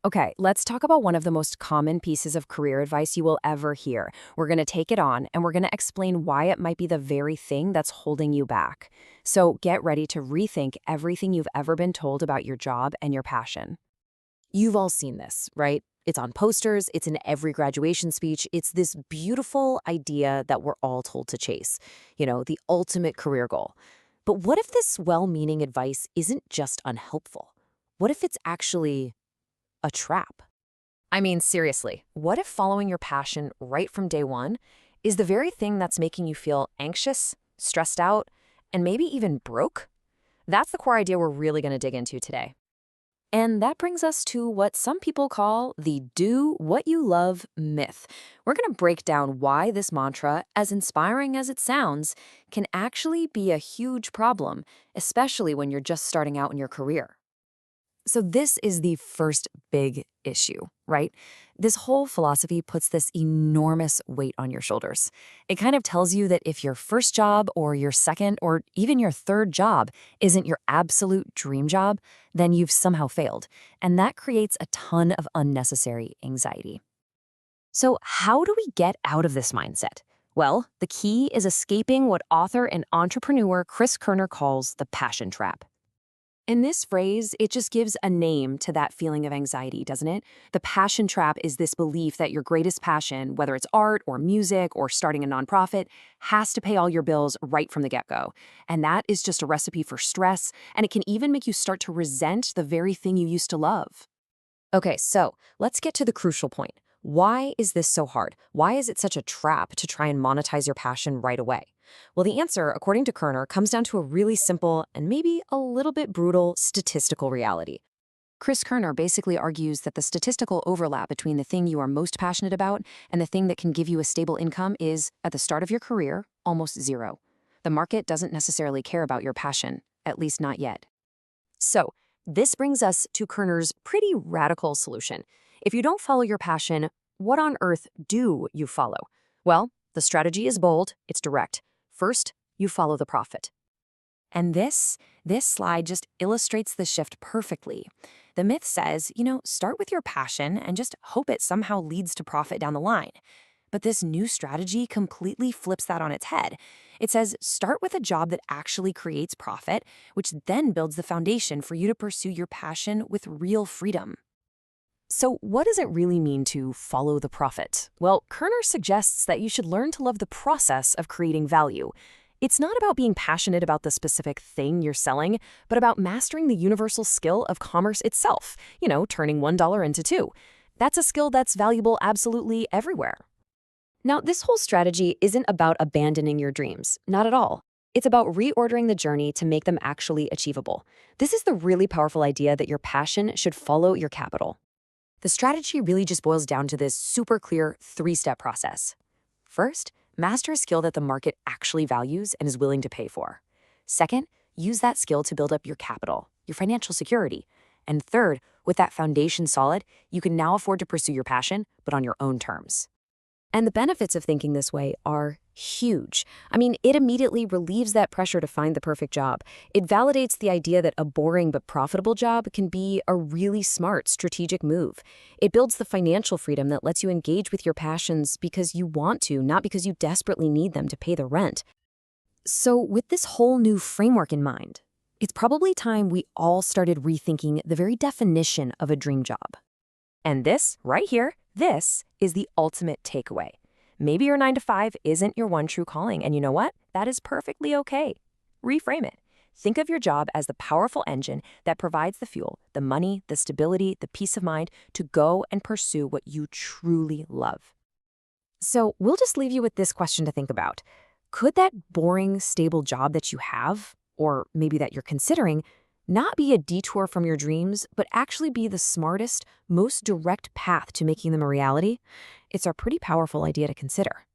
Okay, let's talk about one of the most common pieces of career advice you will ever hear. We're going to take it on and we're going to explain why it might be the very thing that's holding you back. So get ready to rethink everything you've ever been told about your job and your passion. You've all seen this, right? It's on posters, it's in every graduation speech. It's this beautiful idea that we're all told to chase, the ultimate career goal. But what if this well meaning advice isn't just unhelpful? What if it's actually a trap? I mean, seriously, what if following your passion right from day one is the very thing that's making you feel anxious, stressed out, and maybe even broke? That's the core idea we're really going to dig into today. And that brings us to what some people call the do what you love myth. We're going to break down why this mantra, as inspiring as it sounds, can actually be a huge problem, especially when you're just starting out in your career. So this is the first big issue, right? This whole philosophy puts this enormous weight on your shoulders. It kind of tells you that if your first job or your second or even your third job isn't your absolute dream job, then you've somehow failed. And that creates a ton of unnecessary anxiety. So how do we get out of this mindset? Well, the key is escaping what author and entrepreneur Chris Kerner calls the passion trap. In this phrase, it just gives a name to that feeling of anxiety, doesn't it? The passion trap is this belief that your greatest passion, whether it's art or music or starting a nonprofit, has to pay all your bills right from the get-go. And that is just a recipe for stress, and it can even make you start to resent the very thing you used to love. Okay, so let's get to the crucial point. Why is this so hard? Why is it such a trap to try and monetize your passion right away? Well, the answer, according to Kerner, comes down to a really simple and maybe a little bit brutal statistical reality. Chris Kerner basically argues that the statistical overlap between the thing you are most passionate about and the thing that can give you a stable income is, at the start of your career, almost zero. The market doesn't necessarily care about your passion, at least not yet. So, this brings us to Kerner's pretty radical solution. If you don't follow your passion, what on earth do you follow? Well, the strategy is bold, it's direct. First, you follow the profit. And this slide just illustrates the shift perfectly. The myth says, start with your passion and just hope it somehow leads to profit down the line. But this new strategy completely flips that on its head. It says start with a job that actually creates profit, which then builds the foundation for you to pursue your passion with real freedom. So what does it really mean to follow the profit? Well, Kerner suggests that you should learn to love the process of creating value. It's not about being passionate about the specific thing you're selling, but about mastering the universal skill of commerce itself, turning $1 into two. That's a skill that's valuable absolutely everywhere. Now, this whole strategy isn't about abandoning your dreams, not at all. It's about reordering the journey to make them actually achievable. This is the really powerful idea that your passion should follow your capital. The strategy really just boils down to this super clear three-step process. First, master a skill that the market actually values and is willing to pay for. Second, use that skill to build up your capital, your financial security. And third, with that foundation solid, you can now afford to pursue your passion, but on your own terms. And the benefits of thinking this way are huge. I mean, it immediately relieves that pressure to find the perfect job. It validates the idea that a boring but profitable job can be a really smart, strategic move. It builds the financial freedom that lets you engage with your passions because you want to, not because you desperately need them to pay the rent. So with this whole new framework in mind, it's probably time we all started rethinking the very definition of a dream job. And this, right here, this is the ultimate takeaway. Maybe your 9-to-5 isn't your one true calling, and you know what? That is perfectly okay. Reframe it. Think of your job as the powerful engine that provides the fuel, the money, the stability, the peace of mind to go and pursue what you truly love. So we'll just leave you with this question to think about. Could that boring, stable job that you have, or maybe that you're considering, not be a detour from your dreams, but actually be the smartest, most direct path to making them a reality? It's a pretty powerful idea to consider.